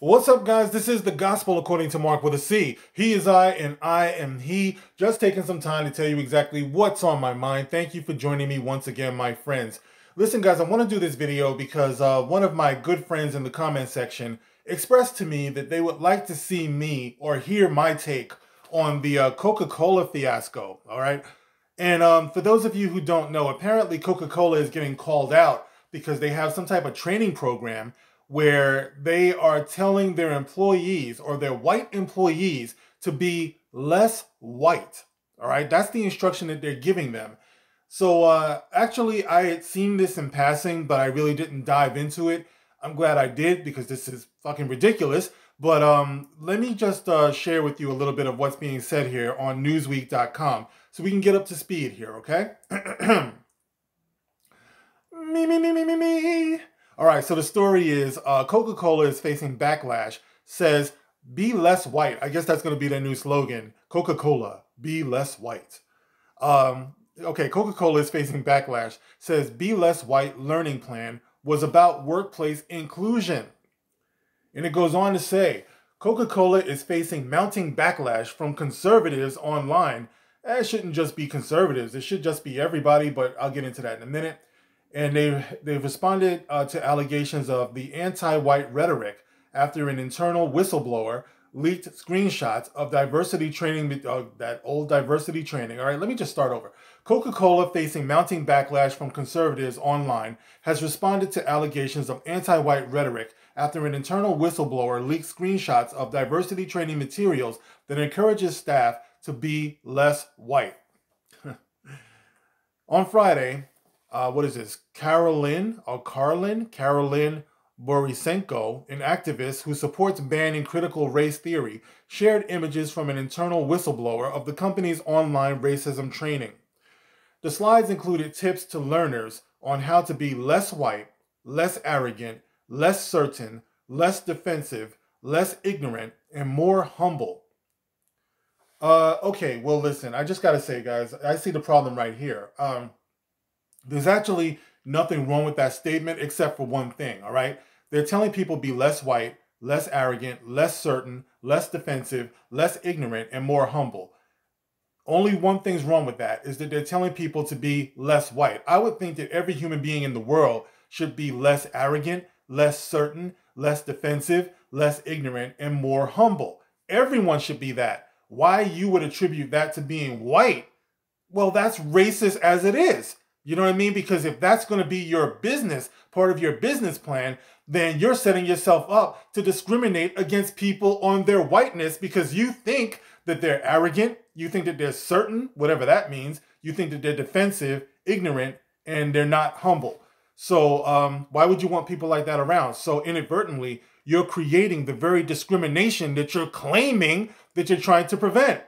What's up, guys? This is the Gospel According to Mark with a C. He is I and I am he. Just taking some time to tell you exactly what's on my mind. Thank you for joining me once again, my friends. Listen, guys, I want to do this video because one of my good friends in the comment section expressed to me that they would like to see me or hear my take on the Coca-Cola fiasco, all right? And for those of you who don't know, apparently Coca-Cola is getting called out because they have some type of training program where they are telling their employees or their white employees to be less white. All right, that's the instruction that they're giving them. So actually, I had seen this in passing, but I really didn't dive into it. I'm glad I did because this is fucking ridiculous. But let me just share with you a little bit of what's being said here on Newsweek.com so we can get up to speed here, okay? me. All right, so the story is Coca-Cola is facing backlash, says, be less white. I guess that's going to be their new slogan. Coca-Cola, be less white. Okay, Coca-Cola is facing backlash, says, be less white learning plan was about workplace inclusion. And it goes on to say, Coca-Cola is facing mounting backlash from conservatives online. It shouldn't just be conservatives. It should just be everybody, but I'll get into that in a minute. And they've responded to allegations of the anti-white rhetoric after an internal whistleblower leaked screenshots of diversity training, that old diversity training. All right, let me just start over. Coca-Cola, facing mounting backlash from conservatives online, has responded to allegations of anti-white rhetoric after an internal whistleblower leaked screenshots of diversity training materials that encourages staff to be less white. On Friday, what is this? Carolyn Borisenko, an activist who supports banning critical race theory, shared images from an internal whistleblower of the company's online racism training. The slides included tips to learners on how to be less white, less arrogant, less certain, less defensive, less ignorant, and more humble. Okay, well, listen, I just gotta say, guys, I see the problem right here. There's actually nothing wrong with that statement except for one thing, all right? They're telling people be less white, less arrogant, less certain, less defensive, less ignorant, and more humble. Only one thing's wrong with that is that they're telling people to be less white. I would think that every human being in the world should be less arrogant, less certain, less defensive, less ignorant, and more humble. Everyone should be that. Why you would attribute that to being white? Well, that's racist as it is. You know what I mean? Because if that's going to be your business, part of your business plan, then you're setting yourself up to discriminate against people on their whiteness because you think that they're arrogant, you think that they're certain, whatever that means, you think that they're defensive, ignorant, and they're not humble. So why would you want people like that around? So inadvertently, you're creating the very discrimination that you're claiming that you're trying to prevent.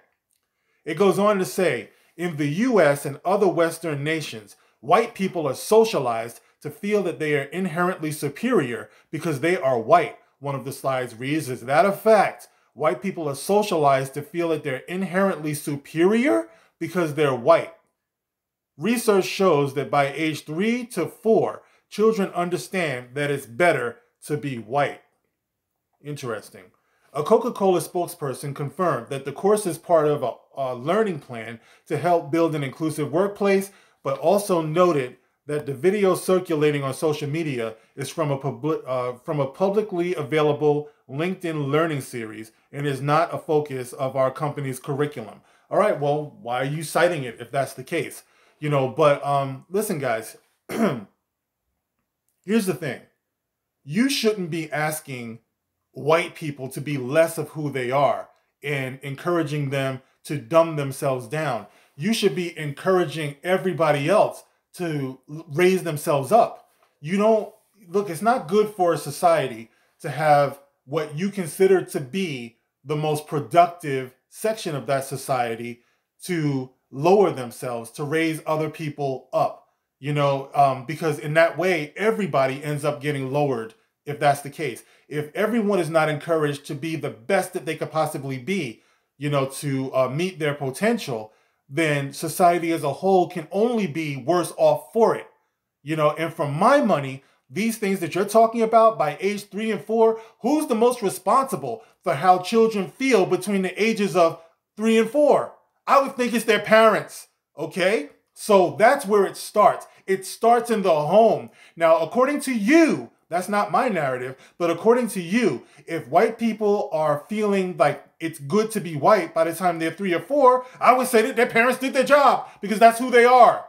It goes on to say, in the US and other Western nations, white people are socialized to feel that they are inherently superior because they are white. One of the slides reads, is that a fact? White people are socialized to feel that they're inherently superior because they're white. Research shows that by age 3 to 4, children understand that it's better to be white. Interesting. A Coca-Cola spokesperson confirmed that the course is part of a learning plan to help build an inclusive workplace, but also noted that the video circulating on social media is from a publicly available LinkedIn learning series and is not a focus of our company's curriculum. All right, well, why are you citing it if that's the case? You know, but listen, guys, here's the thing. You shouldn't be asking white people to be less of who they are and encouraging them to dumb themselves down. You should be encouraging everybody else to raise themselves up. You don't, look, it's not good for a society to have what you consider to be the most productive section of that society to lower themselves, to raise other people up, you know, because in that way, everybody ends up getting lowered if that's the case. If everyone is not encouraged to be the best that they could possibly be, you know, to meet their potential, then society as a whole can only be worse off for it. You know, and for my money, these things that you're talking about by age 3 and 4, who's the most responsible for how children feel between the ages of 3 and 4? I would think it's their parents, okay? So that's where it starts. It starts in the home. Now, according to you, that's not my narrative, but according to you, if white people are feeling like it's good to be white by the time they're 3 or 4, I would say that their parents did their job because that's who they are.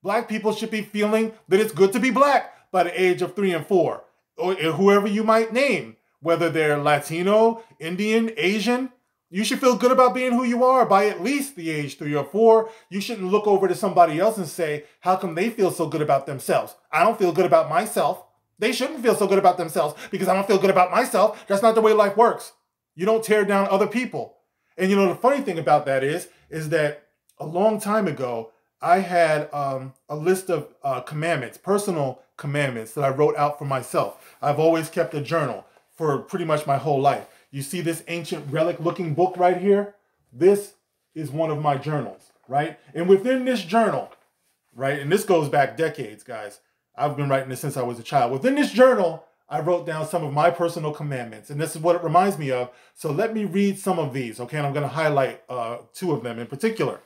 Black people should be feeling that it's good to be black by the age of 3 and 4, or whoever you might name, whether they're Latino, Indian, Asian. You should feel good about being who you are by at least the age 3 or 4. You shouldn't look over to somebody else and say, how come they feel so good about themselves? I don't feel good about myself. They shouldn't feel so good about themselves because I don't feel good about myself. That's not the way life works. You don't tear down other people. And you know, the funny thing about that is that a long time ago, I had a list of commandments, personal commandments that I wrote out for myself. I've always kept a journal for pretty much my whole life. You see this ancient relic looking book right here? This is one of my journals, right? And within this journal, right, and this goes back decades, guys. I've been writing this since I was a child. Within this journal, I wrote down some of my personal commandments, and this is what it reminds me of. So let me read some of these, okay? And I'm going to highlight 2 of them in particular.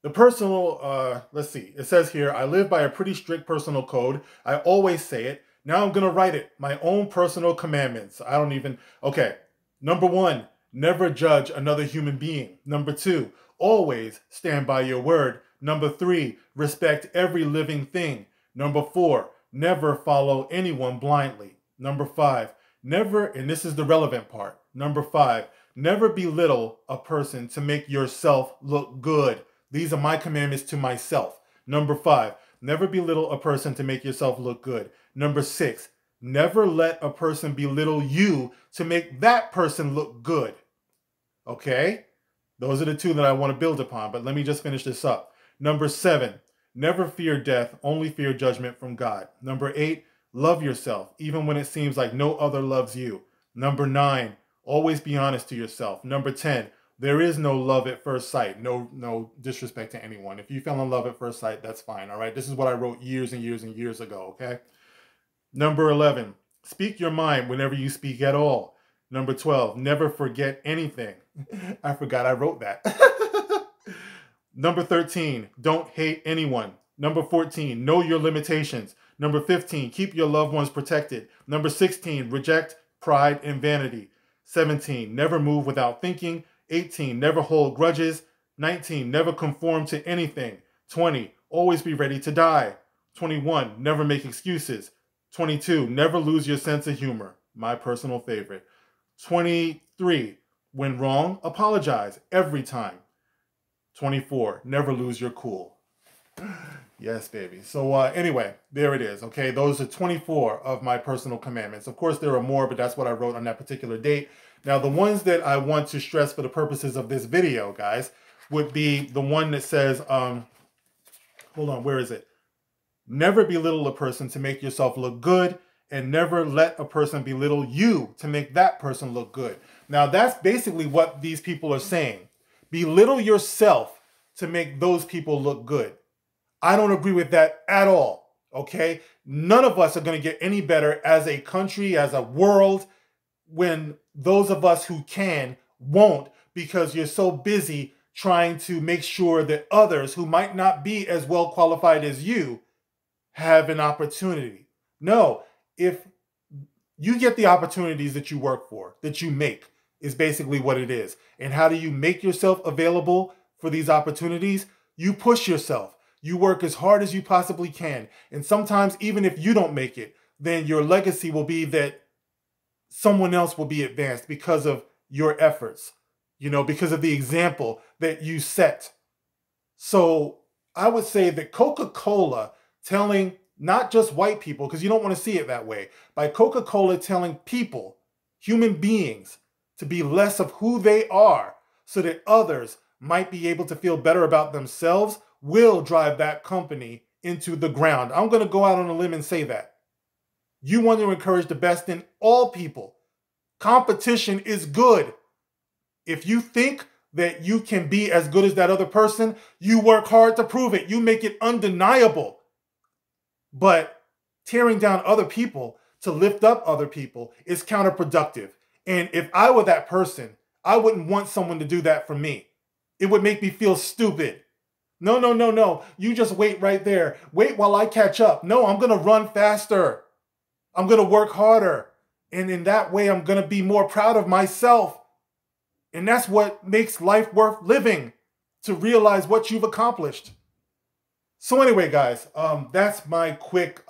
The personal, let's see. It says here, I live by a pretty strict personal code. I always say it. Now I'm going to write it. My own personal commandments. I don't even, okay. Number 1, never judge another human being. Number 2, always stand by your word. Number 3, respect every living thing. Number 4, never follow anyone blindly. Number 5, never, and this is the relevant part. Number 5, never belittle a person to make yourself look good. These are my commandments to myself. Number 5, never belittle a person to make yourself look good. Number 6, never let a person belittle you to make that person look good. Okay? Those are the 2 that I want to build upon, but let me just finish this up. Number 7, never fear death, only fear judgment from God. Number 8, love yourself, even when it seems like no other loves you. Number 9, always be honest to yourself. Number 10, there is no love at first sight. No disrespect to anyone. If you fell in love at first sight, that's fine, all right? This is what I wrote years and years and years ago, okay? Number 11, speak your mind whenever you speak at all. Number 12, never forget anything. I forgot I wrote that. Number 13, don't hate anyone. Number 14, know your limitations. Number 15, keep your loved ones protected. Number 16, reject pride and vanity. 17, never move without thinking. 18, never hold grudges. 19, never conform to anything. 20, always be ready to die. 21, never make excuses. 22, never lose your sense of humor. My personal favorite. 23, when wrong, apologize every time. 24, never lose your cool. Yes, baby. So anyway, there it is. Okay, those are 24 of my personal commandments. Of course, there are more, but that's what I wrote on that particular date. Now, the ones that I want to stress for the purposes of this video, guys, would be the one that says, hold on, where is it? Never belittle a person to make yourself look good, and never let a person belittle you to make that person look good. Now, that's basically what these people are saying. Belittle yourself to make those people look good. I don't agree with that at all, okay? None of us are going to get any better as a country, as a world, when those of us who can won't, because you're so busy trying to make sure that others who might not be as well qualified as you have an opportunity. No, if you get the opportunities that you work for, that you make, is basically what it is. And how do you make yourself available for these opportunities? You push yourself. You work as hard as you possibly can. And sometimes, even if you don't make it, then your legacy will be that someone else will be advanced because of your efforts, you know, because of the example that you set. So I would say that Coca-Cola telling not just white people, because you don't want to see it that way, by Coca-Cola telling people, human beings, to be less of who they are so that others might be able to feel better about themselves will drive that company into the ground. I'm going to go out on a limb and say that. You want to encourage the best in all people. Competition is good. If you think that you can be as good as that other person, you work hard to prove it. You make it undeniable. But tearing down other people to lift up other people is counterproductive. And if I were that person, I wouldn't want someone to do that for me. It would make me feel stupid. No, no, no, no. You just wait right there. Wait while I catch up. No, I'm going to run faster. I'm going to work harder. And in that way, I'm going to be more proud of myself. And that's what makes life worth living, to realize what you've accomplished. So anyway, guys, that's my quick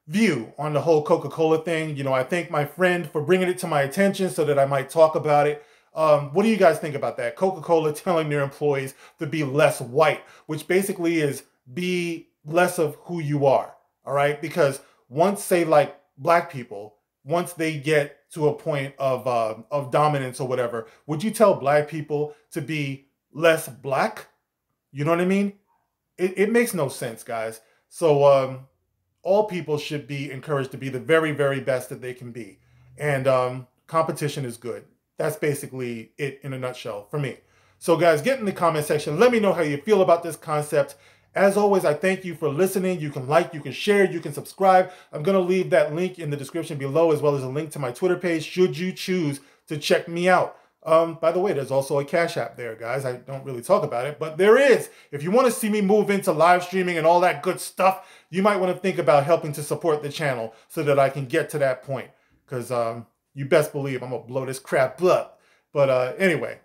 view on the whole Coca-Cola thing. You know, I thank my friend for bringing it to my attention so that I might talk about it. What do you guys think about that? Coca-Cola telling their employees to be less white, which basically is be less of who you are, all right? Because once, say, like black people, once they get to a point of dominance or whatever, would you tell black people to be less black? You know what I mean? It makes no sense, guys. So all people should be encouraged to be the very, very best that they can be. And competition is good. That's basically it in a nutshell for me. So guys, get in the comment section. Let me know how you feel about this concept. As always, I thank you for listening. You can like, you can share, you can subscribe. I'm going to leave that link in the description below, as well as a link to my Twitter page, should you choose to check me out. By the way, there's also a Cash App there, guys. I don't really talk about it, but there is. If you want to see me move into live streaming and all that good stuff, you might want to think about helping to support the channel so that I can get to that point. Because you best believe I'm going to blow this crap up. But anyway,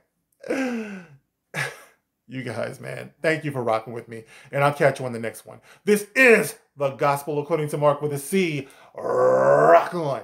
you guys, man, thank you for rocking with me. And I'll catch you on the next one. This is The Gospel According to Mark with a C. Rock on.